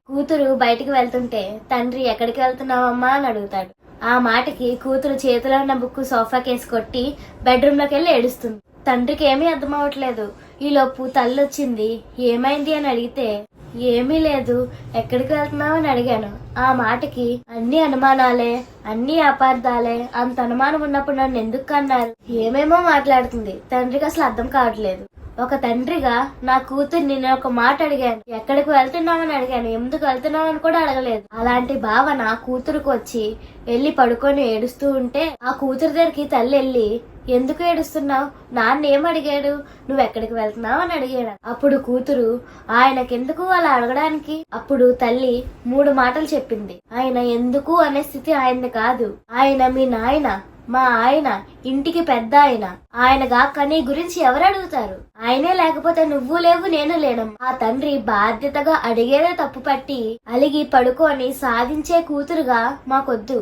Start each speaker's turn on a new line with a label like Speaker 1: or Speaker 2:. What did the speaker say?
Speaker 1: కూతురు బయటికి వెళ్తుంటే తండ్రి ఎక్కడికి వెళ్తున్నావమ్మా అని అడుగుతాడు. ఆ మాటకి కూతురు చేతిలో ఉన్న బుక్ సోఫా కేసి కొట్టి బెడ్రూమ్ లోకి వెళ్ళి ఏడుస్తుంది. తండ్రికి ఏమీ అర్థం అవట్లేదు. ఈలోపు తల్లి వచ్చింది. ఏమైంది అని అడిగితే ఏమీ లేదు, ఎక్కడికి వెళ్తున్నావు అని అడిగాను. ఆ మాటకి అన్ని అనుమానాలే, అన్ని అపార్థాలే, అంత అనుమానం ఉన్నప్పుడు నన్ను ఎందుకు అన్నారు, ఏమేమో మాట్లాడుతుంది. తండ్రికి అసలు అర్థం కావట్లేదు. ఒక తండ్రిగా నా కూతుర్ని నేను ఒక మాట అడిగాను, ఎక్కడికి వెళ్తున్నామని అడిగాను, ఎందుకు వెళ్తున్నామని కూడా అడగలేదు. అలాంటి భావన కూతురుకు వచ్చి వెళ్ళి పడుకొని ఏడుస్తూ ఉంటే ఆ కూతురు దగ్గరికి తల్లి వెళ్ళి ఎందుకు ఏడుస్తున్నావు, నాన్న ఏం అడిగాడు, నువ్వు ఎక్కడికి వెళ్తున్నావు అని అడిగాడు. అప్పుడు కూతురు ఆయనకెందుకు అలా అడగడానికి. అప్పుడు తల్లి 3 మాటలు చెప్పింది. ఆయన ఎందుకు అనే స్థితి ఆయనది కాదు, ఆయన మీ నాయన, మా ఆయన, ఇంటికి పెద్ద ఆయనగా నీ గురించి ఎవరు అడుగుతారు, ఆయనే లేకపోతే నువ్వు లేవు నేను లేనమ్మా. ఆ తండ్రి బాధ్యతగా అడిగేదే తప్పు పట్టి అలిగి పడుకొని సాధించే కూతురుగా మాకొద్దు.